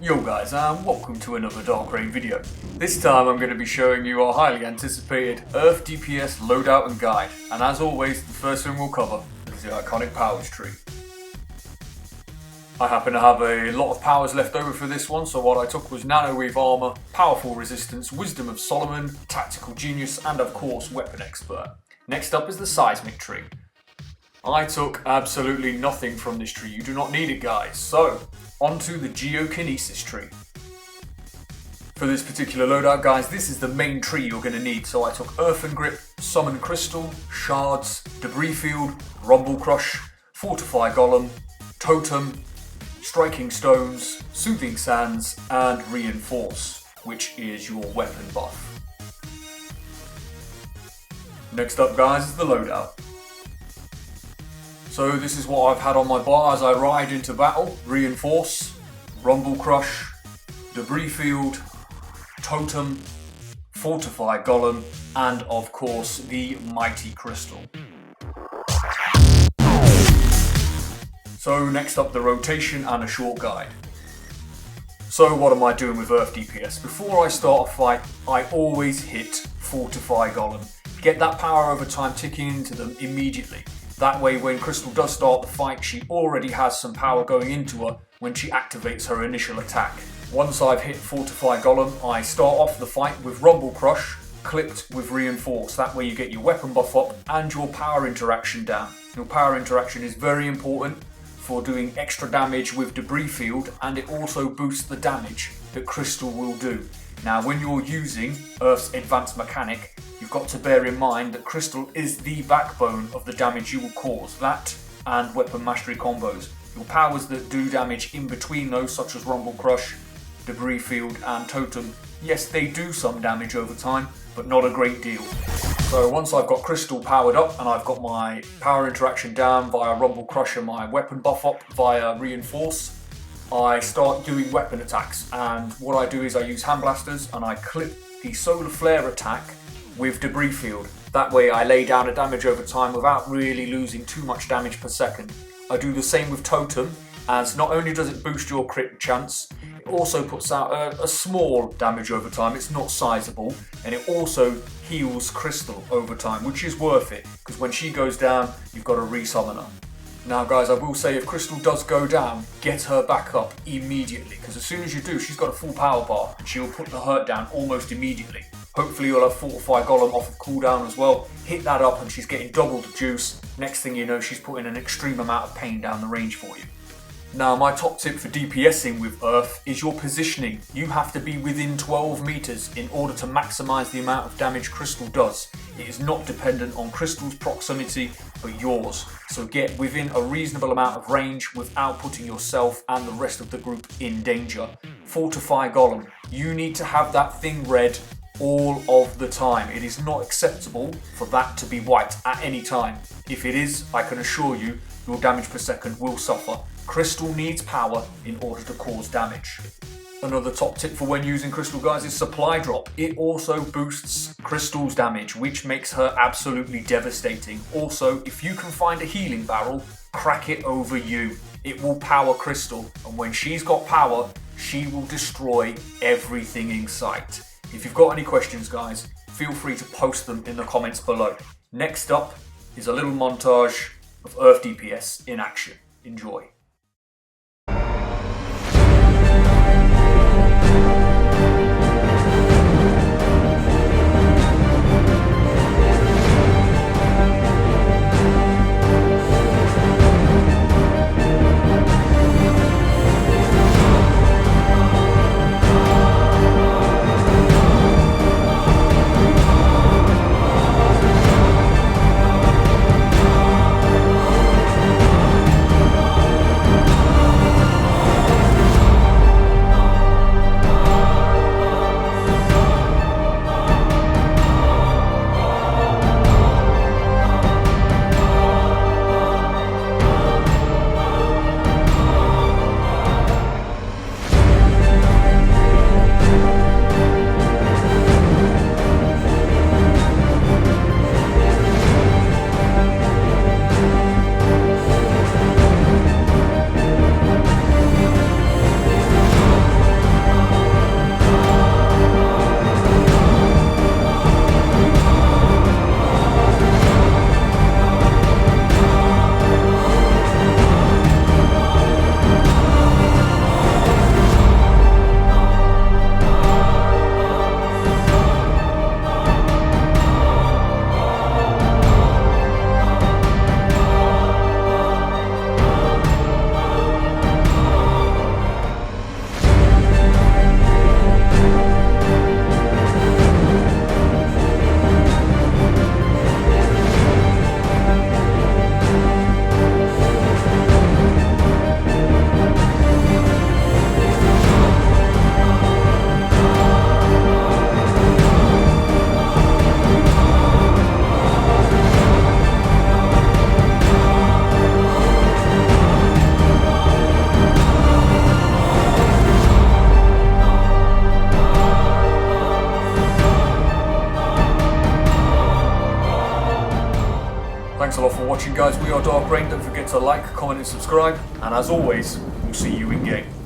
Yo guys, and welcome to another Dark Rain video. This time I'm going to be showing you our highly anticipated Earth DPS loadout and guide, and as always the first thing we'll cover is the iconic powers tree. I happen to have a lot of powers left over for this one, so what I took was Nano Weave Armor, Powerful Resistance, Wisdom of Solomon, Tactical Genius, and of course Weapon Expert. Next up is the Seismic tree. I took absolutely nothing from this tree, you do not need it guys, so onto the Geokinesis tree. For this particular loadout guys, this is the main tree you're going to need, so I took Earthen Grip, Summon Crystal, Shards, Debris Field, Rumble Crush, Fortify Golem, Totem, Striking Stones, Soothing Sands, and Reinforce, which is your weapon buff. Next up guys is the loadout. So this is what I've had on my bar as I ride into battle. Reinforce, Rumble Crush, Debris Field, Totem, Fortify Golem, and of course the Mighty Crystal. So next up the rotation and a short guide. So what am I doing with Earth DPS? Before I start a fight, I always hit Fortify Golem. Get that power over time ticking into them immediately. That way when Crystal does start the fight, she already has some power going into her when she activates her initial attack. Once I've hit Fortify Golem, I start off the fight with Rumble Crush, clipped with Reinforce. That way you get your weapon buff up and your power interaction down. Your power interaction is very important for doing extra damage with Debris Field, and it also boosts the damage that Crystal will do. Now when you're using Earth's advanced mechanic, you've got to bear in mind that Crystal is the backbone of the damage you will cause. That and weapon mastery combos. Your powers that do damage in between those, such as Rumble Crush, Debris Field and Totem, yes they do some damage over time, but not a great deal. So once I've got Crystal powered up and I've got my power interaction down via Rumble Crush and my weapon buff up via Reinforce, I start doing weapon attacks, and what I do is I use Hand Blasters and I clip the Solar Flare attack with Debris Field. That way I lay down a damage over time without really losing too much damage per second. I do the same with Totem, as not only does it boost your crit chance, it also puts out a small damage over time. It's not sizable, and it also heals Crystal over time, which is worth it, because when she goes down, you've got to resummon her. Now guys, I will say if Crystal does go down, get her back up immediately, because as soon as you do, she's got a full power bar, and she will put the hurt down almost immediately. Hopefully you'll have Fortify Golem off of cooldown as well. Hit that up and she's getting double the juice. Next thing you know, she's putting an extreme amount of pain down the range for you. Now my top tip for DPSing with Earth is your positioning. You have to be within 12 meters in order to maximize the amount of damage Crystal does. It is not dependent on Crystal's proximity, but yours. So get within a reasonable amount of range without putting yourself and the rest of the group in danger. Fortify Golem. You need to have that thing red all of the time. It is not acceptable for that to be white at any time. If it is, I can assure you, your damage per second will suffer. Crystal needs power in order to cause damage. Another top tip for when using Crystal guys is Supply Drop. It also boosts Crystal's damage, which makes her absolutely devastating. Also, if you can find a healing barrel, crack it over you. It will power Crystal, and when she's got power, she will destroy everything in sight. If you've got any questions guys, feel free to post them in the comments below. Next up is a little montage of Earth DPS in action. Enjoy. Thanks a lot for watching, guys. We are Dark Rain. Don't forget to like, comment and subscribe. And as always, we'll see you in game.